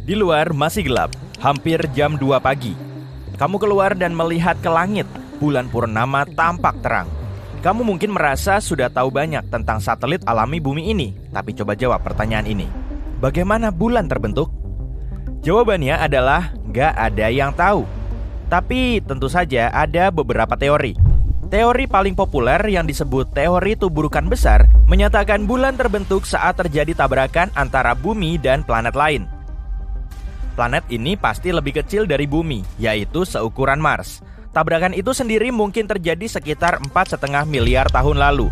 Di luar masih gelap, hampir jam 2 pagi. Kamu keluar dan melihat ke langit, bulan purnama tampak terang. Kamu mungkin merasa sudah tahu banyak tentang satelit alami bumi ini, tapi coba jawab pertanyaan ini. Bagaimana bulan terbentuk? Jawabannya adalah nggak ada yang tahu. Tapi tentu saja ada beberapa teori. Teori paling populer yang disebut teori tuburukan besar menyatakan bulan terbentuk saat terjadi tabrakan antara bumi dan planet lain. Planet ini pasti lebih kecil dari bumi, yaitu seukuran Mars. Tabrakan itu sendiri mungkin terjadi sekitar 4,5 miliar tahun lalu.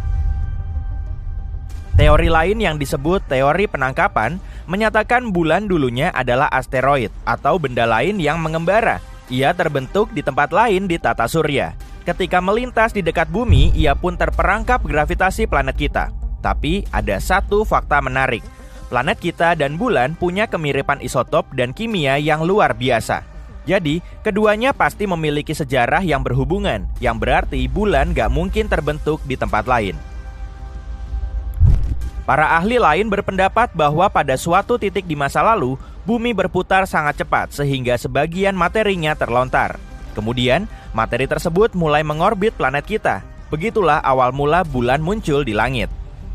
Teori lain yang disebut teori penangkapan menyatakan bulan dulunya adalah asteroid atau benda lain yang mengembara. Ia terbentuk di tempat lain di tata surya. Ketika melintas di dekat bumi, ia pun terperangkap gravitasi planet kita. Tapi ada satu fakta menarik. Planet kita dan bulan punya kemiripan isotop dan kimia yang luar biasa. Jadi, keduanya pasti memiliki sejarah yang berhubungan, yang berarti bulan gak mungkin terbentuk di tempat lain. Para ahli lain berpendapat bahwa pada suatu titik di masa lalu, bumi berputar sangat cepat sehingga sebagian materinya terlontar. Kemudian, materi tersebut mulai mengorbit planet kita. Begitulah awal mula bulan muncul di langit.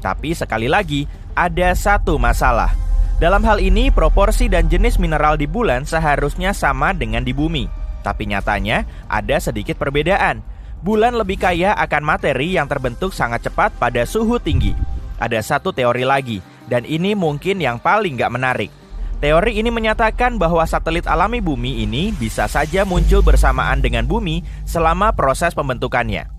Tapi sekali lagi, ada satu masalah. Dalam hal ini, proporsi dan jenis mineral di bulan seharusnya sama dengan di bumi. Tapi nyatanya, ada sedikit perbedaan. Bulan lebih kaya akan materi yang terbentuk sangat cepat pada suhu tinggi. Ada satu teori lagi, dan ini mungkin yang paling gak menarik. Teori ini menyatakan bahwa satelit alami bumi ini bisa saja muncul bersamaan dengan bumi selama proses pembentukannya.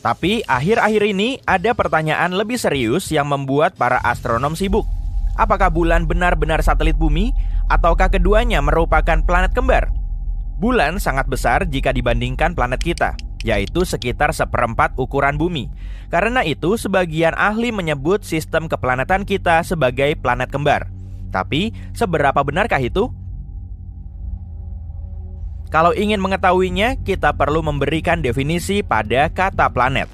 Tapi akhir-akhir ini ada pertanyaan lebih serius yang membuat para astronom sibuk. Apakah bulan benar-benar satelit bumi ataukah keduanya merupakan planet kembar? Bulan sangat besar jika dibandingkan planet kita, yaitu sekitar 1/4 ukuran bumi. Karena itu sebagian ahli menyebut sistem keplanetan kita sebagai planet kembar. Tapi seberapa benarkah itu? Kalau ingin mengetahuinya, kita perlu memberikan definisi pada kata planet.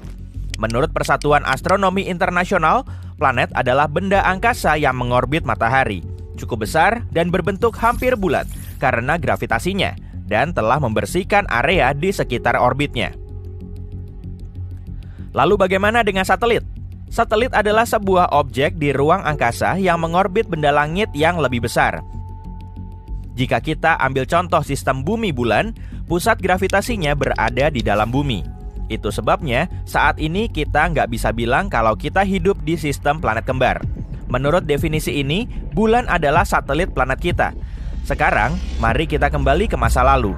Menurut Persatuan Astronomi Internasional, planet adalah benda angkasa yang mengorbit matahari, cukup besar dan berbentuk hampir bulat karena gravitasinya, dan telah membersihkan area di sekitar orbitnya. Lalu bagaimana dengan satelit? Satelit adalah sebuah objek di ruang angkasa yang mengorbit benda langit yang lebih besar. Jika kita ambil contoh sistem bumi bulan, pusat gravitasinya berada di dalam bumi. Itu sebabnya saat ini kita nggak bisa bilang kalau kita hidup di sistem planet kembar. Menurut definisi ini, bulan adalah satelit planet kita. Sekarang, mari kita kembali ke masa lalu.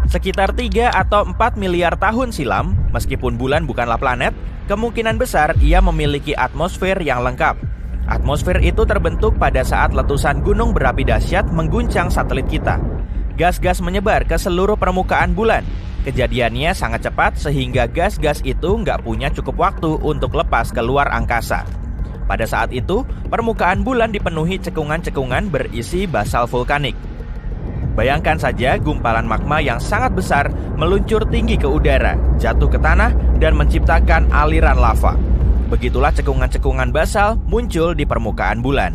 Sekitar 3 atau 4 miliar tahun silam, meskipun bulan bukanlah planet, kemungkinan besar ia memiliki atmosfer yang lengkap. Atmosfer itu terbentuk pada saat letusan gunung berapi dahsyat mengguncang satelit kita. Gas-gas menyebar ke seluruh permukaan bulan. Kejadiannya sangat cepat sehingga gas-gas itu nggak punya cukup waktu untuk lepas keluar angkasa. Pada saat itu, permukaan bulan dipenuhi cekungan-cekungan berisi basal vulkanik. Bayangkan saja gumpalan magma yang sangat besar meluncur tinggi ke udara, jatuh ke tanah, dan menciptakan aliran lava. Begitulah cekungan-cekungan basal muncul di permukaan bulan.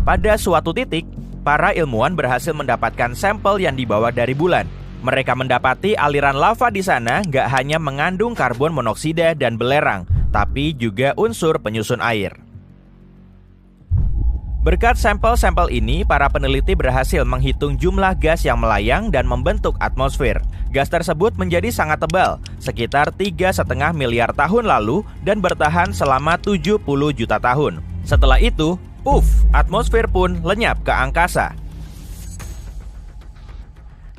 Pada suatu titik, para ilmuwan berhasil mendapatkan sampel yang dibawa dari bulan. Mereka mendapati aliran lava di sana nggak hanya mengandung karbon monoksida dan belerang, tapi juga unsur penyusun air. Berkat sampel-sampel ini, para peneliti berhasil menghitung jumlah gas yang melayang dan membentuk atmosfer. Gas tersebut menjadi sangat tebal, sekitar 3,5 miliar tahun lalu dan bertahan selama 70 juta tahun. Setelah itu, atmosfer pun lenyap ke angkasa.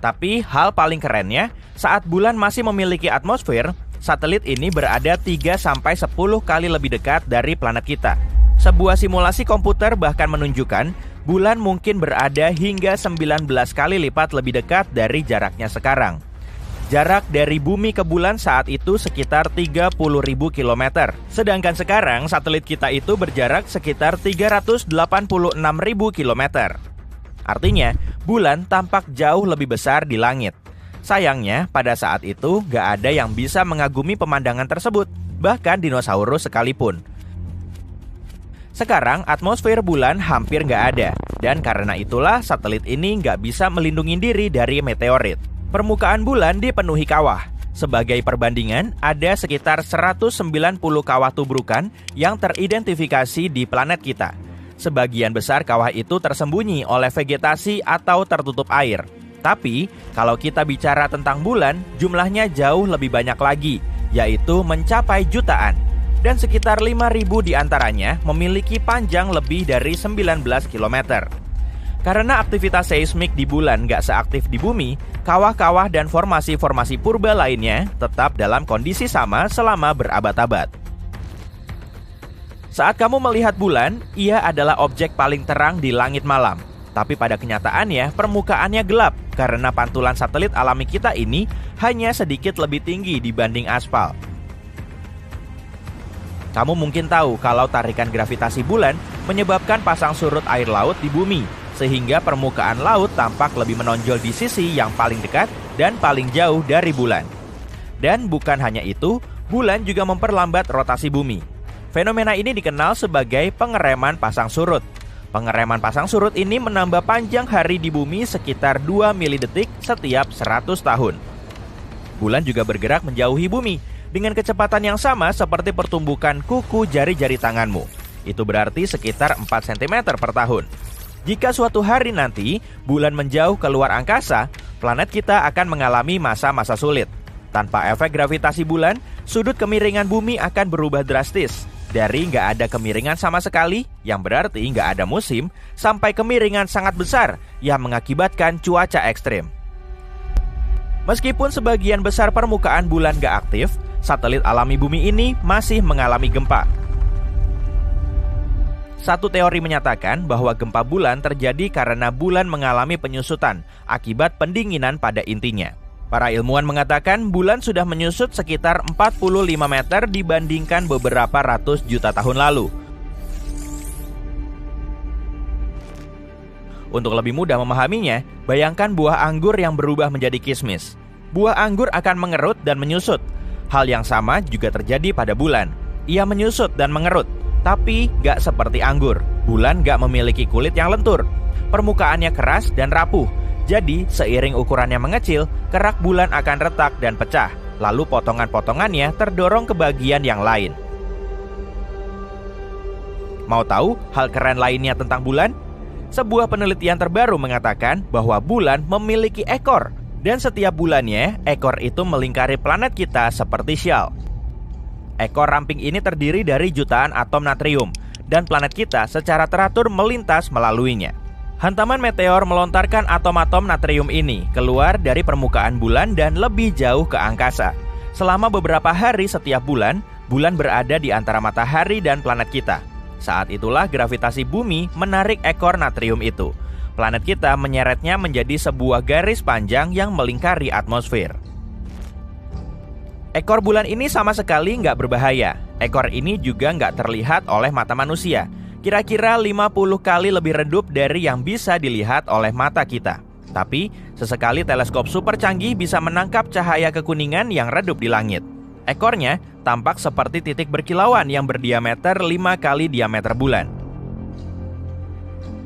Tapi hal paling kerennya, saat bulan masih memiliki atmosfer, satelit ini berada 3-10 kali lebih dekat dari planet kita. Sebuah simulasi komputer bahkan menunjukkan bulan mungkin berada hingga 19 kali lipat lebih dekat dari jaraknya sekarang. Jarak dari bumi ke bulan saat itu sekitar 30.000 km. Sedangkan sekarang satelit kita itu berjarak sekitar 386.000 km. Artinya, bulan tampak jauh lebih besar di langit. Sayangnya, pada saat itu gak ada yang bisa mengagumi pemandangan tersebut, bahkan dinosaurus sekalipun. Sekarang atmosfer bulan hampir nggak ada, dan karena itulah satelit ini nggak bisa melindungi diri dari meteorit. Permukaan bulan dipenuhi kawah. Sebagai perbandingan, ada sekitar 190 kawah tubrukan yang teridentifikasi di planet kita. Sebagian besar kawah itu tersembunyi oleh vegetasi atau tertutup air. Tapi, kalau kita bicara tentang bulan, jumlahnya jauh lebih banyak lagi, yaitu mencapai jutaan. Dan sekitar 5.000 diantaranya memiliki panjang lebih dari 19 km. Karena aktivitas seismik di bulan nggak seaktif di bumi, kawah-kawah dan formasi-formasi purba lainnya tetap dalam kondisi sama selama berabad-abad. Saat kamu melihat bulan, ia adalah objek paling terang di langit malam. Tapi pada kenyataannya, permukaannya gelap karena pantulan satelit alami kita ini hanya sedikit lebih tinggi dibanding aspal. Kamu mungkin tahu kalau tarikan gravitasi bulan menyebabkan pasang surut air laut di bumi, sehingga permukaan laut tampak lebih menonjol di sisi yang paling dekat dan paling jauh dari bulan. Dan bukan hanya itu, bulan juga memperlambat rotasi bumi. Fenomena ini dikenal sebagai pengereman pasang surut. Pengereman pasang surut ini menambah panjang hari di bumi sekitar 2 milidetik setiap 100 tahun. Bulan juga bergerak menjauhi bumi dengan kecepatan yang sama seperti pertumbukan kuku jari-jari tanganmu. Itu berarti sekitar 4 cm per tahun. Jika suatu hari nanti bulan menjauh keluar angkasa, planet kita akan mengalami masa-masa sulit. Tanpa efek gravitasi bulan, sudut kemiringan bumi akan berubah drastis. Dari nggak ada kemiringan sama sekali, yang berarti nggak ada musim, sampai kemiringan sangat besar yang mengakibatkan cuaca ekstrim. Meskipun sebagian besar permukaan bulan nggak aktif, satelit alami bumi ini masih mengalami gempa. Satu teori menyatakan bahwa gempa bulan terjadi karena bulan mengalami penyusutan akibat pendinginan pada intinya. Para ilmuwan mengatakan bulan sudah menyusut sekitar 45 meter dibandingkan beberapa ratus juta tahun lalu. Untuk lebih mudah memahaminya, bayangkan buah anggur yang berubah menjadi kismis. Buah anggur akan mengerut dan menyusut. Hal yang sama juga terjadi pada bulan. Ia menyusut dan mengerut, tapi nggak seperti anggur. Bulan nggak memiliki kulit yang lentur. Permukaannya keras dan rapuh. Jadi, seiring ukurannya mengecil, kerak bulan akan retak dan pecah. Lalu potongan-potongannya terdorong ke bagian yang lain. Mau tahu hal keren lainnya tentang bulan? Sebuah penelitian terbaru mengatakan bahwa bulan memiliki ekor. Dan setiap bulannya, ekor itu melingkari planet kita seperti syal. Ekor ramping ini terdiri dari jutaan atom natrium, dan planet kita secara teratur melintas melaluinya. Hantaman meteor melontarkan atom-atom natrium ini keluar dari permukaan bulan dan lebih jauh ke angkasa. Selama beberapa hari setiap bulan, bulan berada di antara matahari dan planet kita. Saat itulah gravitasi bumi menarik ekor natrium itu. Planet kita menyeretnya menjadi sebuah garis panjang yang melingkari atmosfer. Ekor bulan ini sama sekali nggak berbahaya. Ekor ini juga nggak terlihat oleh mata manusia. Kira-kira 50 kali lebih redup dari yang bisa dilihat oleh mata kita. Tapi, sesekali teleskop super canggih bisa menangkap cahaya kekuningan yang redup di langit. Ekornya tampak seperti titik berkilauan yang berdiameter 5 kali diameter bulan.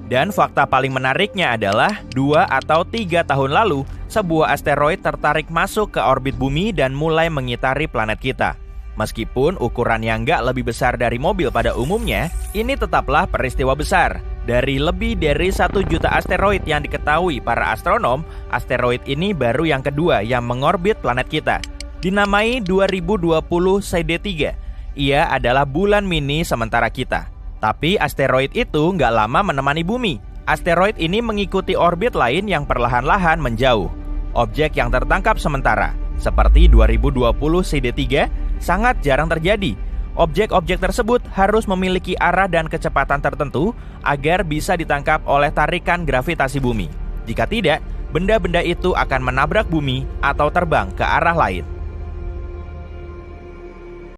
Dan fakta paling menariknya adalah 2 atau 3 tahun lalu, sebuah asteroid tertarik masuk ke orbit bumi dan mulai mengitari planet kita. Meskipun ukurannya nggak lebih besar dari mobil pada umumnya, ini tetaplah peristiwa besar. Dari lebih dari 1 juta asteroid yang diketahui para astronom, asteroid ini baru yang kedua yang mengorbit planet kita. Dinamai 2020 CD3, ia adalah bulan mini sementara kita. Tapi asteroid itu nggak lama menemani bumi. Asteroid ini mengikuti orbit lain yang perlahan-lahan menjauh. Objek yang tertangkap sementara, seperti 2020 CD3, sangat jarang terjadi. Objek-objek tersebut harus memiliki arah dan kecepatan tertentu agar bisa ditangkap oleh tarikan gravitasi bumi. Jika tidak, benda-benda itu akan menabrak bumi atau terbang ke arah lain.